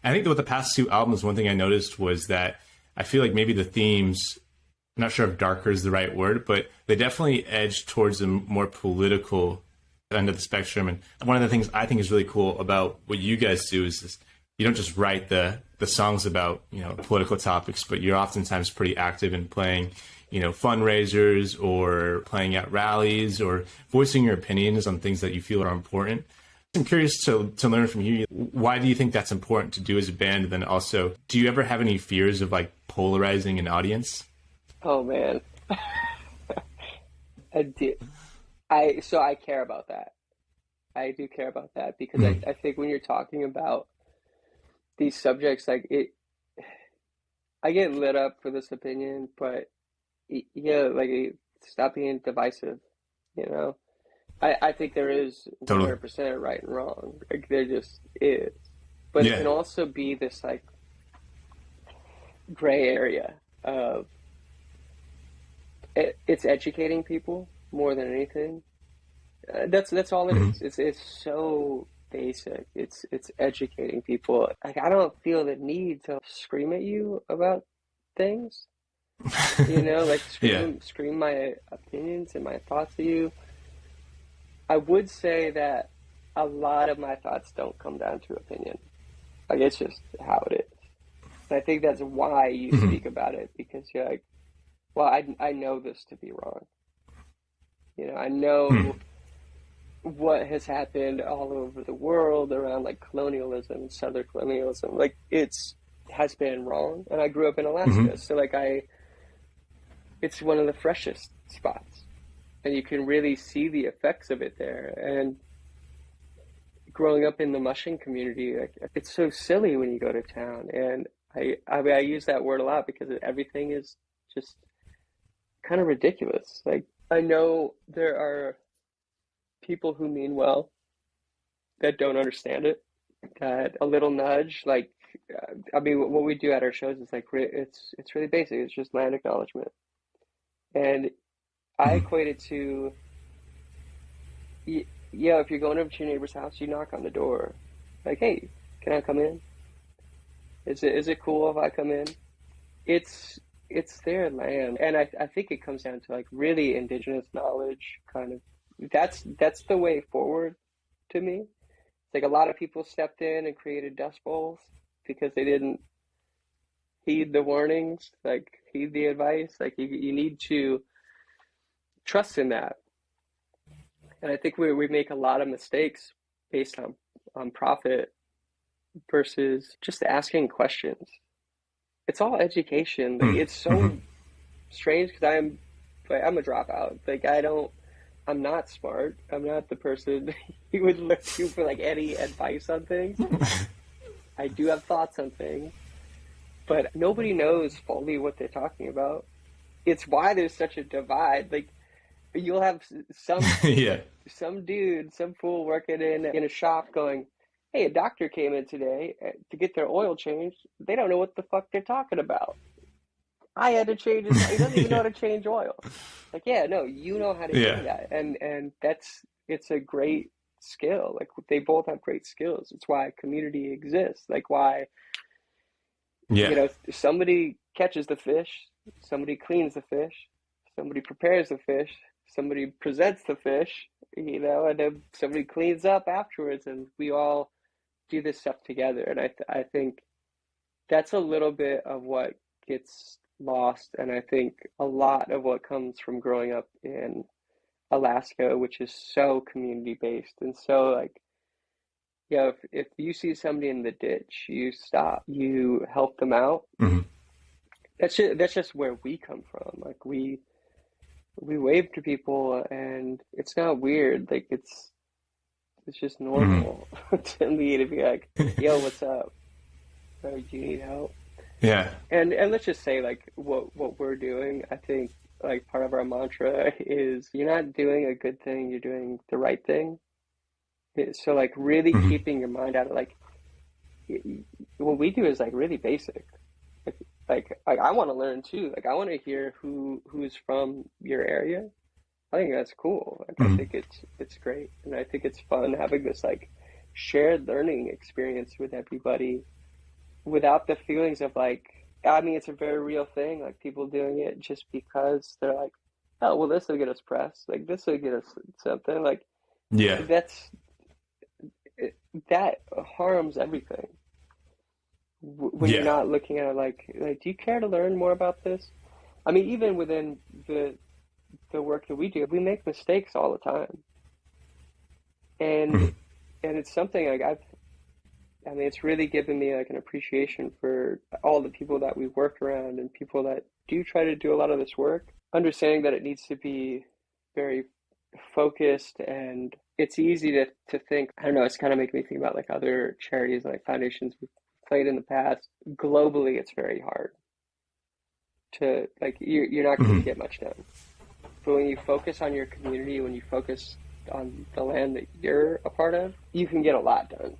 I think that with the past two albums, one thing I noticed was that I feel like maybe the themes, I'm not sure if darker is the right word, but they definitely edge towards a more political end of the spectrum. And one of the things I think is really cool about what you guys do is this, you don't just write the songs about, political topics, but you're oftentimes pretty active in playing, fundraisers or playing at rallies or voicing your opinions on things that you feel are important. I'm curious to learn from you. Why do you think that's important to do as a band? And then also, do you ever have any fears of like polarizing an audience? Oh man, I do. So I care about that. I do care about that because I think when you're talking about these subjects, like I get lit up for this opinion, but stop being divisive, I think there is 100% right and wrong. Like there just is. But it can also be this like gray area of it's educating people more than anything. That's all it is. It's so basic. It's educating people. Like I don't feel the need to scream at you about things. Like scream my opinions and my thoughts at you. I would say that a lot of my thoughts don't come down to opinion. Like it's just how it is. And I think that's why you speak about it, because you're like, well, I know this to be wrong. I know what has happened all over the world around like colonialism, Southern colonialism. Like has been wrong. And I grew up in Alaska. So like it's one of the freshest spots. And you can really see the effects of it there. And growing up in the mushing community, like, it's so silly when you go to town. And I use that word a lot because everything is just kind of ridiculous. Like I know there are people who mean well that don't understand it. That a little nudge, like what we do at our shows is like it's really basic. It's just land acknowledgement. And I equate it to, if you're going over to your neighbor's house, you knock on the door. Like, hey, can I come in? Is it cool if I come in? It's their land. And I think it comes down to like really indigenous knowledge kind of. That's the way forward to me. It's like a lot of people stepped in and created dust bowls because they didn't heed the warnings, like heed the advice. Like you need to trust in that. And I think we make a lot of mistakes based on profit versus just asking questions. It's all education. Like, it's so strange because I'm a dropout. Like I'm not smart. I'm not the person you would look to for like any advice on things. I do have thoughts on things, but nobody knows fully what they're talking about. It's why there's such a divide. Like you'll have some dude, some fool working in a shop going, hey, a doctor came in today to get their oil changed. They don't know what the fuck they're talking about. I had to change it. He doesn't even know how to change oil. Like, you know how to do that. And it's a great skill. Like they both have great skills. It's why a community exists. Like why, somebody catches the fish, somebody cleans the fish, somebody prepares the fish, somebody presents the fish, and then somebody cleans up afterwards, and we all do this stuff together. And I think that's a little bit of what gets lost, and I think a lot of what comes from growing up in Alaska, which is so community based and so like, if you see somebody in the ditch, you stop, you help them out. That's just where we come from. Like we wave to people, and it's not weird. Like it's just normal to me to be like, yo, what's up? Do you need help? Yeah. And let's just say like what we're doing, I think like part of our mantra is you're not doing a good thing, you're doing the right thing. So like really keeping your mind out of like what we do is like really basic. Like I want to learn too. Like I want to hear who's from your area. I think that's cool. Like I think it's great, and I think it's fun having this like shared learning experience with everybody. without the feelings of like, I mean, it's a very real thing, like people doing it just because they're like, oh, well, this will get us press, like this will get us something, like Yeah. that's that harms everything when you're Yeah. not looking at it like, do you care to learn more about this? I mean, even within the work that we do, we make mistakes all the time, and Mhm. it's something like I mean, it's really given me like an appreciation for all the people that we work around and people that do try to do a lot of this work, understanding that it needs to be very focused. And it's easy to think, I don't know, it's kind of making me think about like other charities and like foundations we've played in the past. Globally, it's very hard to like, you're not going to Mhm. get much done. But when you focus on your community, when you focus on the land that you're a part of, you can get a lot done.